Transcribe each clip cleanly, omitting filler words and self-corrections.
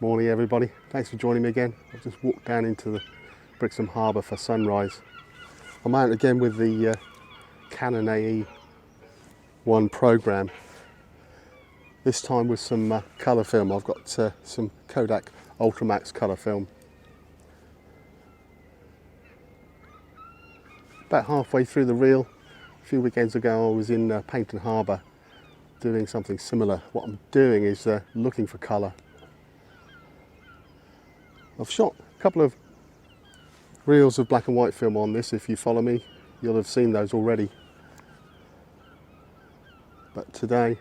Morning everybody, thanks for joining me again. I've just walked down into the Brixham harbour for sunrise. I'm out again with the Canon AE1 Program. This time with some colour film. I've got some Kodak Ultramax colour film. About halfway through the reel, a few weekends ago I was in Paynton Harbour doing something similar. What I'm doing is looking for colour. I've shot a couple of reels of black and white film on this. If you follow me, you'll have seen those already. But today,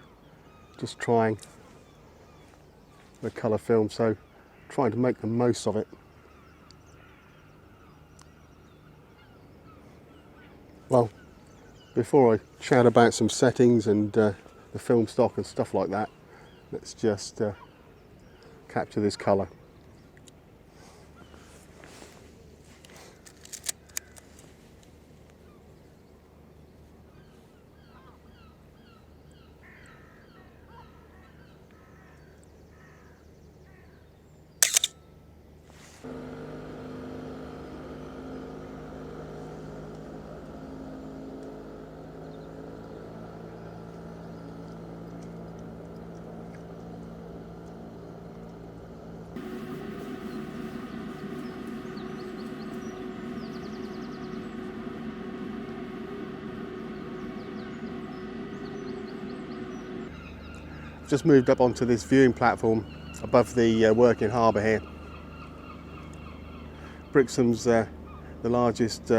just trying the colour film, so trying to make the most of it. Well, before I chat about some settings and the film stock and stuff like that, let's just capture this colour. Just moved up onto this viewing platform above the working harbour here. Brixham's the largest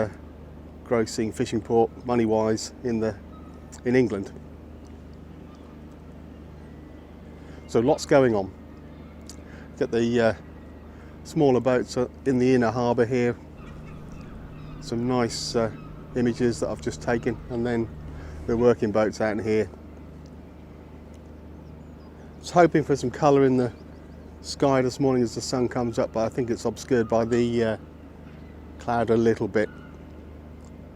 grossing fishing port, money-wise, in England. So lots going on. Got the smaller boats in the inner harbour here. Some nice images that I've just taken, and then the working boats out in here. I was hoping for some colour in the sky this morning as the sun comes up, but I think it's obscured by the cloud a little bit.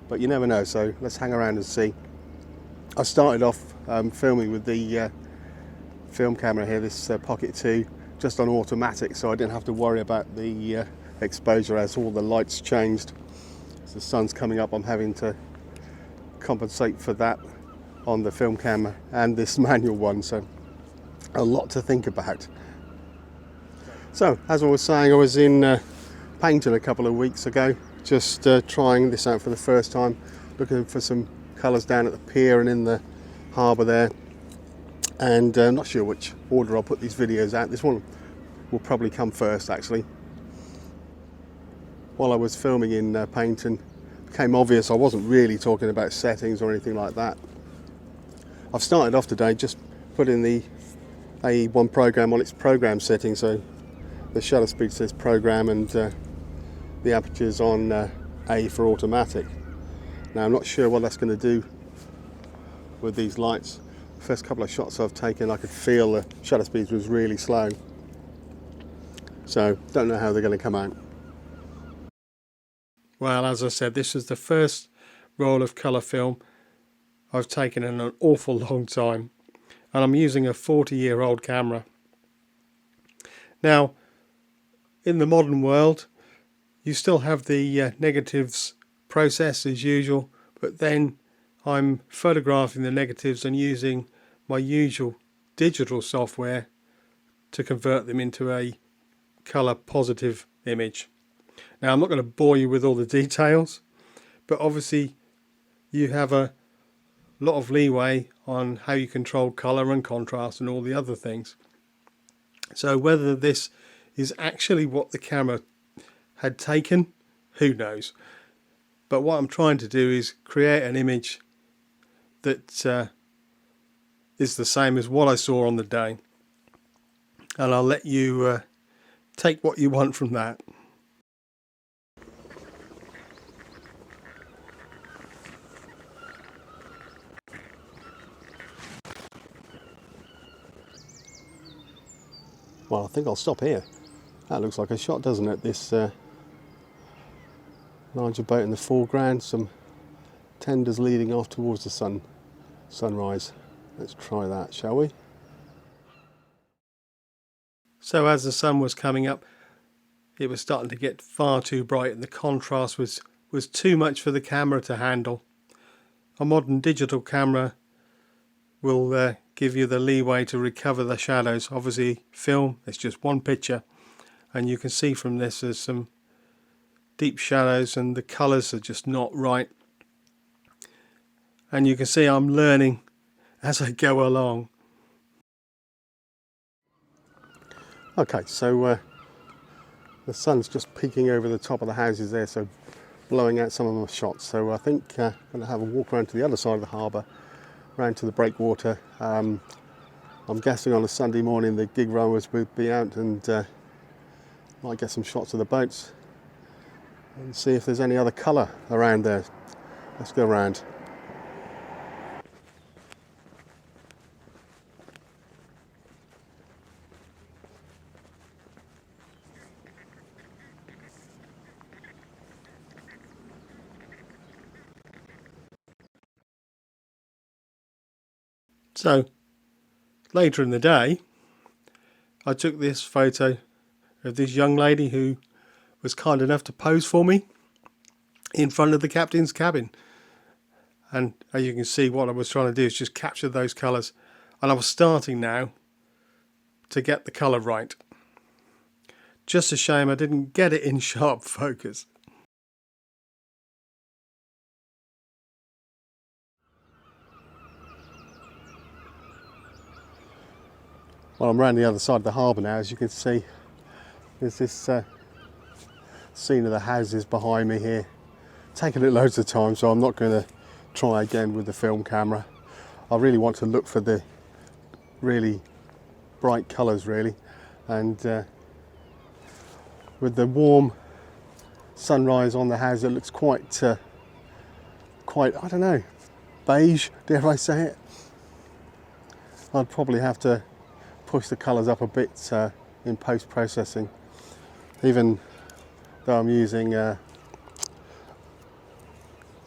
But you never know, so let's hang around and see. I started off filming with the film camera here, this Pocket 2, just on automatic, so I didn't have to worry about the exposure as all the lights changed. As the sun's coming up, I'm having to compensate for that on the film camera and this manual one, so a lot to think about. So, as I was saying, I was in Paynton a couple of weeks ago, just trying this out for the first time, looking for some colours down at the pier and in the harbour there, and I'm not sure which order I'll put these videos out. This one will probably come first, actually. While I was filming in Paynton, it became obvious I wasn't really talking about settings or anything like that. I've started off today just putting the AE1 Program on its program setting, so the shutter speed says program and the aperture's on A for automatic. Now I'm not sure what that's going to do with these lights. The first couple of shots I've taken, I could feel the shutter speed was really slow, so don't know how they're going to come out. Well, as I said, this is the first roll of colour film I've taken in an awful long time. And I'm using a 40-year-old camera. Now, in the modern world, you still have the negatives process as usual, but then I'm photographing the negatives and using my usual digital software to convert them into a colour positive image. Now, I'm not going to bore you with all the details, but obviously you have a lot of leeway on how you control colour and contrast and all the other things. So whether this is actually what the camera had taken, who knows. But what I'm trying to do is create an image that is the same as what I saw on the day. And I'll let you take what you want from that. Well, I think I'll stop here. That looks like a shot, doesn't it? This larger boat in the foreground, some tenders leading off towards the sunrise. Let's try that, shall we? So as the sun was coming up, it was starting to get far too bright, and the contrast was too much for the camera to handle. A modern digital camera will give you the leeway to recover the shadows. Obviously film, it's just one picture, and you can see from this there's some deep shadows and the colours are just not right. And you can see I'm learning as I go along. Okay, so the sun's just peeking over the top of the houses there, so blowing out some of my shots. So I think I'm going to have a walk around to the other side of the harbour, round to the breakwater. I'm guessing on a Sunday morning the gig rowers will be out, and might get some shots of the boats and see if there's any other colour around there. Let's go around. So later in the day I took this photo of this young lady who was kind enough to pose for me in front of the captain's cabin. And as you can see, what I was trying to do is just capture those colours, and I was starting now to get the colour right. Just a shame I didn't get it in sharp focus. Well, I'm around the other side of the harbour now. As you can see, there's this scene of the houses behind me here. Taken it loads of times, so I'm not going to try again with the film camera. I really want to look for the really bright colours, really, and with the warm sunrise on the house, it looks quite I don't know, beige, dare I say it. I'd probably have to push the colours up a bit in post-processing, even though I'm using a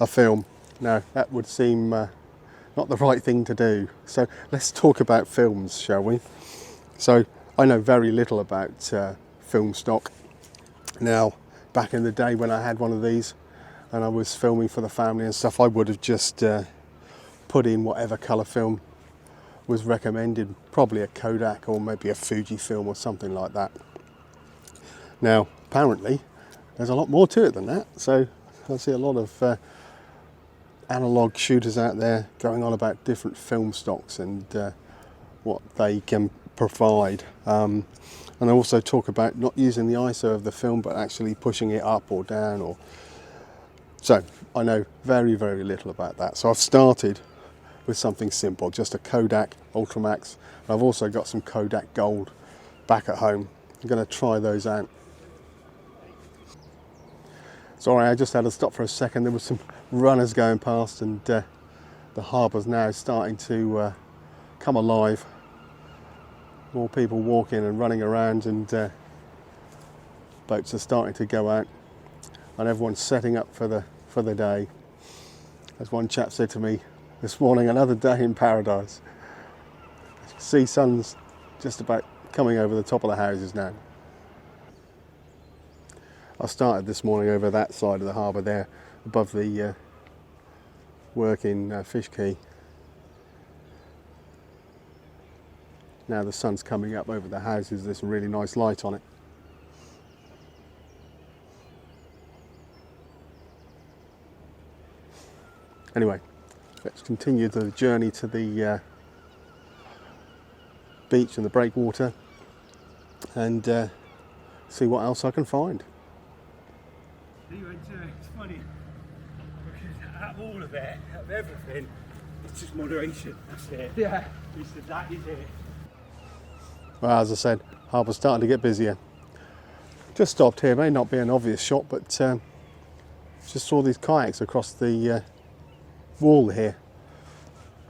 film. Now that would seem not the right thing to do. So let's talk about films, shall we? So I know very little about film stock. Now back in the day when I had one of these and I was filming for the family and stuff, I would have just put in whatever colour film was recommended, probably a Kodak or maybe a Fujifilm or something like that. Now apparently there's a lot more to it than that, so I see a lot of analog shooters out there going on about different film stocks and what they can provide, and I also talk about not using the ISO of the film but actually pushing it up or down, or so I know very little about that. So I've started with something simple, just a Kodak Ultramax. I've also got some Kodak Gold back at home. I'm going to try those out. Sorry, I just had to stop for a second. There were some runners going past, and the harbour's now starting to come alive. More people walking and running around, and boats are starting to go out, and everyone's setting up for the day. As one chap said to me this morning, another day in paradise. As you can see, sun's just about coming over the top of the houses now. I started this morning over that side of the harbour there, above the working fish quay. Now the sun's coming up over the houses, there's some really nice light on it. Anyway, let's continue the journey to the beach and the breakwater and see what else I can find. It's funny, because out of all of it, out of everything, it's just moderation, that's it. Yeah. It's the, that is it. Well, as I said, harbour's starting to get busier. Just stopped here, may not be an obvious shot, but just saw these kayaks across the wall here.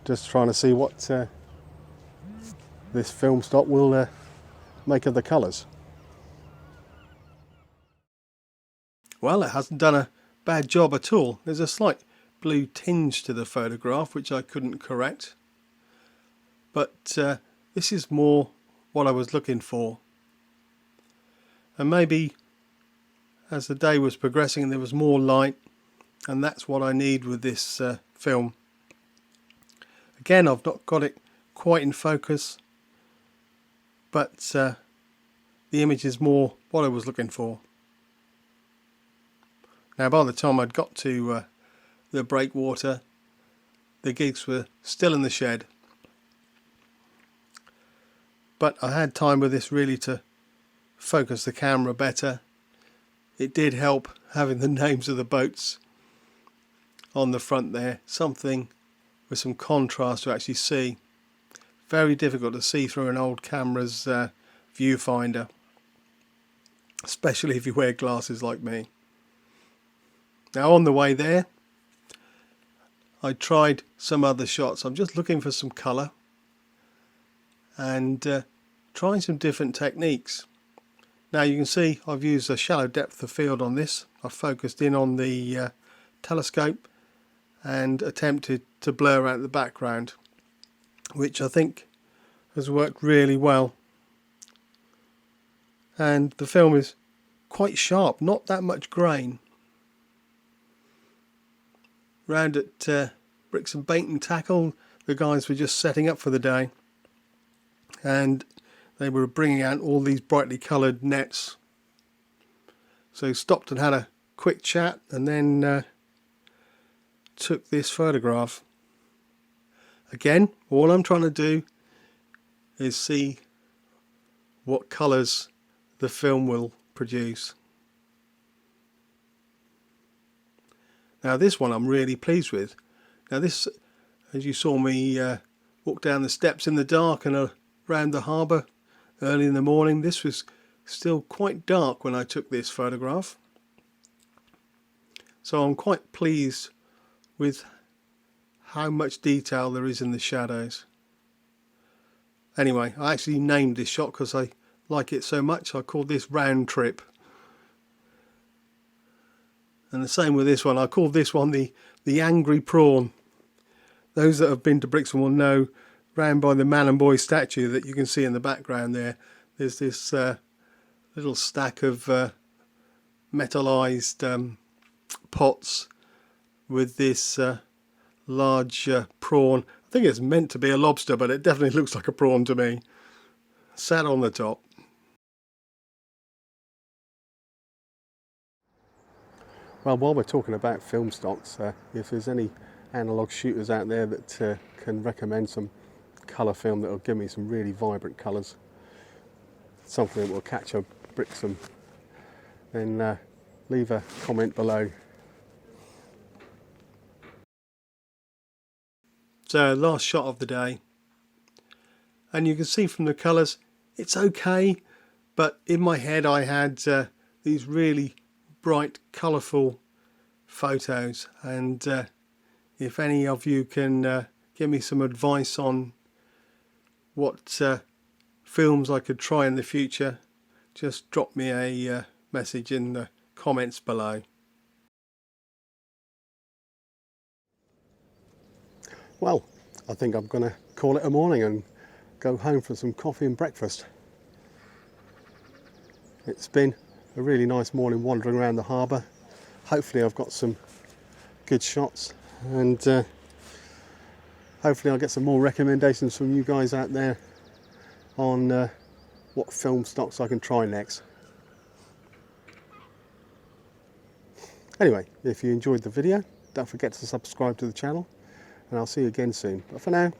Just trying to see what this film stock will make of the colours. Well, it hasn't done a bad job at all. There's a slight blue tinge to the photograph which I couldn't correct, but this is more what I was looking for. And maybe as the day was progressing there was more light, and that's what I need with this film. Again, I've not got it quite in focus, but the image is more what I was looking for. Now by the time I'd got to the breakwater, the gigs were still in the shed, but I had time with this really to focus the camera better. It did help having the names of the boats on the front there, something with some contrast to actually see. Very difficult to see through an old camera's viewfinder, especially if you wear glasses like me. Now on the way there I tried some other shots. I'm just looking for some colour and trying some different techniques. Now you can see I've used a shallow depth of field on this. I've focused in on the telescope and attempted to blur out the background, which I think has worked really well. And the film is quite sharp, not that much grain. Round at Brixham Bait and Tackle, the guys were just setting up for the day, and they were bringing out all these brightly coloured nets. So stopped and had a quick chat, and then took this photograph. Again, all I'm trying to do is see what colours the film will produce. Now this one I'm really pleased with. Now this, as you saw me walk down the steps in the dark and around the harbour early in the morning, this was still quite dark when I took this photograph. So I'm quite pleased with how much detail there is in the shadows. Anyway, I actually named this shot because I like it so much. I called this Round Trip. And the same with this one. I called this one the Angry Prawn. Those that have been to Brixham will know, round by the man and boy statue that you can see in the background there, there's this little stack of metallized pots with this large prawn. I think it's meant to be a lobster, but it definitely looks like a prawn to me, sat on the top. Well, while we're talking about film stocks, if there's any analog shooters out there that can recommend some colour film that will give me some really vibrant colours, something that will catch a Brixham, then leave a comment below. So last shot of the day, and you can see from the colours it's okay, but in my head I had these really bright colourful photos, and if any of you can give me some advice on what films I could try in the future, just drop me a message in the comments below. Well, I think I'm going to call it a morning and go home for some coffee and breakfast. It's been a really nice morning wandering around the harbour. Hopefully I've got some good shots, and hopefully I'll get some more recommendations from you guys out there on what film stocks I can try next. Anyway, if you enjoyed the video, don't forget to subscribe to the channel, and I'll see you again soon. But for now,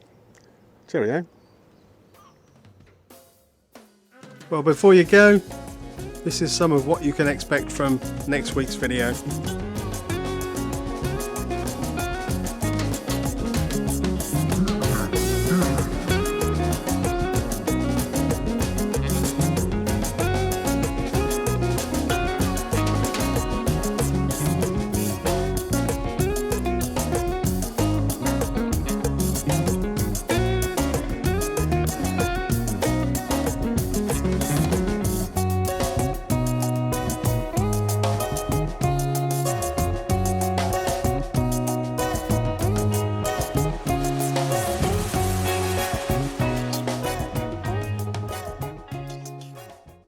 cheerio. Well, before you go, this is some of what you can expect from next week's video.